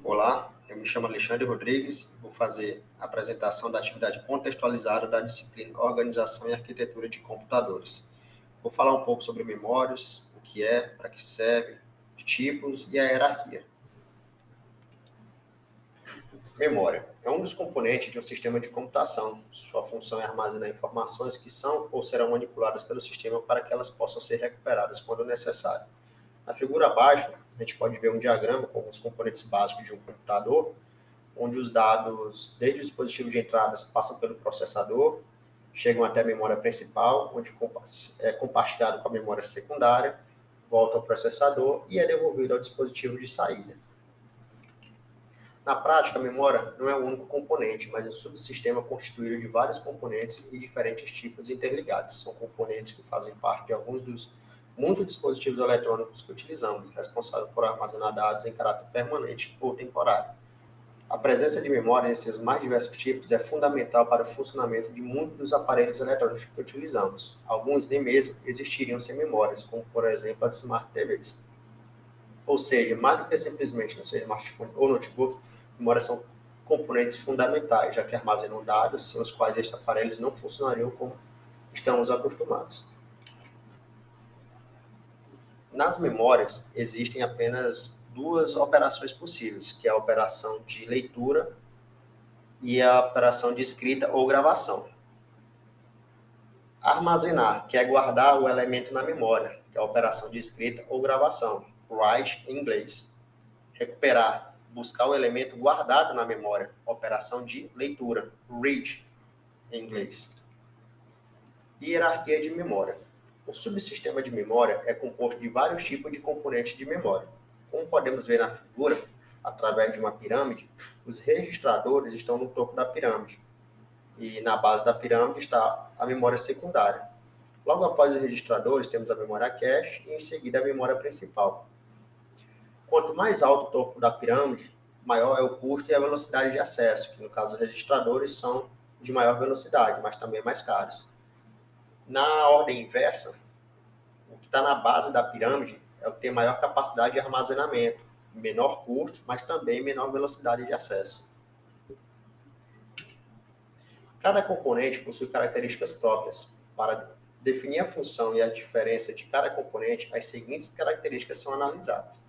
Olá, eu me chamo Alexandre Rodrigues e vou fazer a apresentação da atividade contextualizada da disciplina Organização e Arquitetura de Computadores. Vou falar um pouco sobre memórias, o que é, para que serve, os tipos e a hierarquia. Memória é um dos componentes de um sistema de computação. Sua função é armazenar informações que são ou serão manipuladas pelo sistema para que elas possam ser recuperadas quando necessário. Na figura abaixo, a gente pode ver um diagrama com os componentes básicos de um computador, onde os dados, desde o dispositivo de entradas, passam pelo processador, chegam até a memória principal, onde é compartilhado com a memória secundária, volta ao processador e é devolvido ao dispositivo de saída. Na prática, a memória não é o único componente, mas um subsistema constituído de vários componentes e diferentes tipos interligados. São componentes que fazem parte de alguns dos muitos dispositivos eletrônicos que utilizamos, responsável por armazenar dados em caráter permanente ou temporário. A presença de memória em seus mais diversos tipos é fundamental para o funcionamento de muitos dos aparelhos eletrônicos que utilizamos. Alguns nem mesmo existiriam sem memórias, como por exemplo as Smart TVs. Ou seja, mais do que simplesmente no seu smartphone ou notebook, memórias são componentes fundamentais, já que armazenam dados sem os quais estes aparelhos não funcionariam como estamos acostumados. Nas memórias, existem apenas duas operações possíveis, que é a operação de leitura e a operação de escrita ou gravação. Armazenar, que é guardar o elemento na memória, que é a operação de escrita ou gravação, write em inglês. Recuperar, buscar o elemento guardado na memória, operação de leitura, read em inglês. Hierarquia de memória. O subsistema de memória é composto de vários tipos de componentes de memória. Como podemos ver na figura, através de uma pirâmide, os registradores estão no topo da pirâmide, e na base da pirâmide está a memória secundária. Logo após os registradores, temos a memória cache e em seguida a memória principal. Quanto mais alto o topo da pirâmide, maior é o custo e a velocidade de acesso, que no caso os registradores são de maior velocidade, mas também mais caros. Na ordem inversa, o que está na base da pirâmide é o que tem maior capacidade de armazenamento, menor custo, mas também menor velocidade de acesso. Cada componente possui características próprias. Para definir a função e a diferença de cada componente, as seguintes características são analisadas: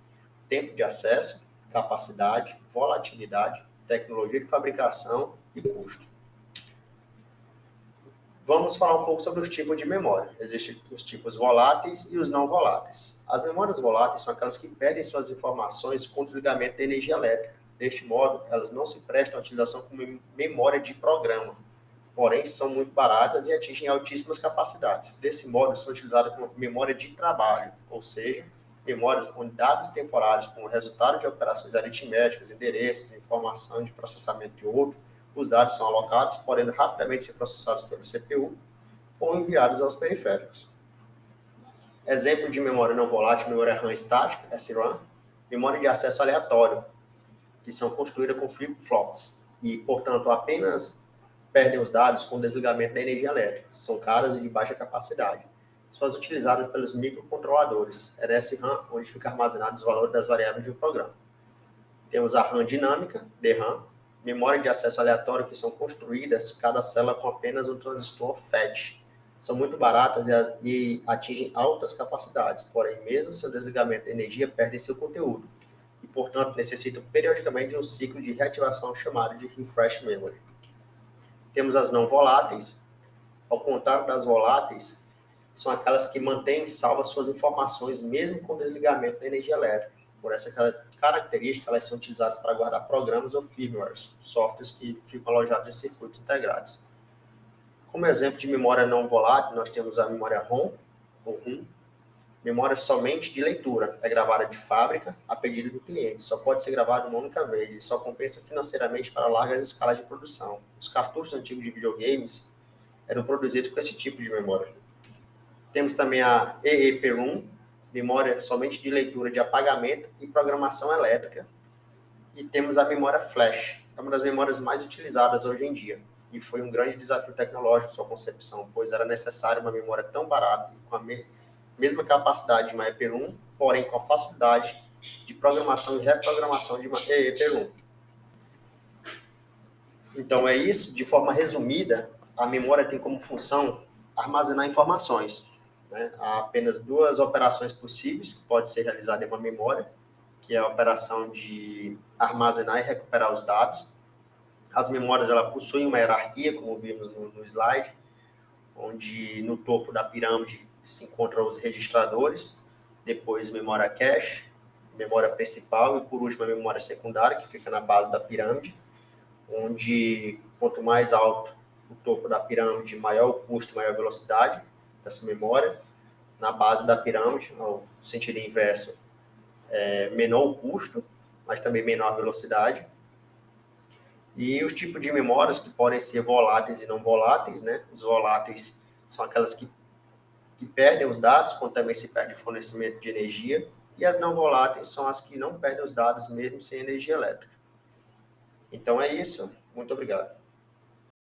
tempo de acesso, capacidade, volatilidade, tecnologia de fabricação e custo. Vamos falar um pouco sobre os tipos de memória. Existem os tipos voláteis e os não voláteis. As memórias voláteis são aquelas que perdem suas informações com desligamento da energia elétrica. Deste modo, elas não se prestam à utilização como memória de programa, porém são muito baratas e atingem altíssimas capacidades. Desse modo, são utilizadas como memória de trabalho, ou seja, memórias onde dados temporários como resultado de operações aritméticas, endereços, informação de processamento e outro, os dados são alocados, podendo rapidamente ser processados pelo CPU ou enviados aos periféricos. Exemplo de memória não volátil: memória RAM estática, SRAM, memória de acesso aleatório, que são construídas com flip-flops e, portanto, apenas perdem os dados com desligamento da energia elétrica. São caras e de baixa capacidade. São as utilizadas pelos microcontroladores, SRAM, onde ficam armazenados os valores das variáveis de um programa. Temos a RAM dinâmica, DRAM, memória de acesso aleatório, que são construídas cada célula com apenas um transistor FET. São muito baratas e atingem altas capacidades, porém, mesmo seu desligamento de energia, perdem seu conteúdo e, portanto, necessitam periodicamente de um ciclo de reativação chamado de refresh memory. Temos as não voláteis. Ao contrário das voláteis, são aquelas que mantêm salvas suas informações mesmo com desligamento da energia elétrica. Por essa característica, elas são utilizadas para guardar programas ou firmwares, softwares que ficam alojados em circuitos integrados. Como exemplo de memória não volátil, nós temos a memória ROM, ou ROM, memória somente de leitura, é gravada de fábrica a pedido do cliente, só pode ser gravada uma única vez e só compensa financeiramente para largas escalas de produção. Os cartuchos antigos de videogames eram produzidos com esse tipo de memória. Temos também a EEPROM, memória somente de leitura de apagamento e programação elétrica. E temos a memória flash, é uma das memórias mais utilizadas hoje em dia. E foi um grande desafio tecnológico sua concepção, pois era necessária uma memória tão barata e com a mesma capacidade de uma EEPROM, porém com a facilidade de programação e reprogramação de pergunta. Então, é isso. De forma resumida, a memória tem como função armazenar informações. Né? Há apenas duas operações possíveis que podem ser realizadas em uma memória, que é a operação de armazenar e recuperar os dados. As memórias ela possuem uma hierarquia, como vimos no slide, onde no topo da pirâmide se encontram os registradores, depois memória cache, memória principal e, por último, a memória secundária, que fica na base da pirâmide, onde quanto mais alto o topo da pirâmide, maior o custo, maior a velocidade dessa memória. Na base da pirâmide, no sentido inverso, menor o custo, mas também menor a velocidade. E os tipos de memórias que podem ser voláteis e não voláteis, né? Os voláteis são aquelas que perdem os dados, quando também se perde o fornecimento de energia, e as não voláteis são as que não perdem os dados mesmo sem energia elétrica. Então é isso, muito obrigado.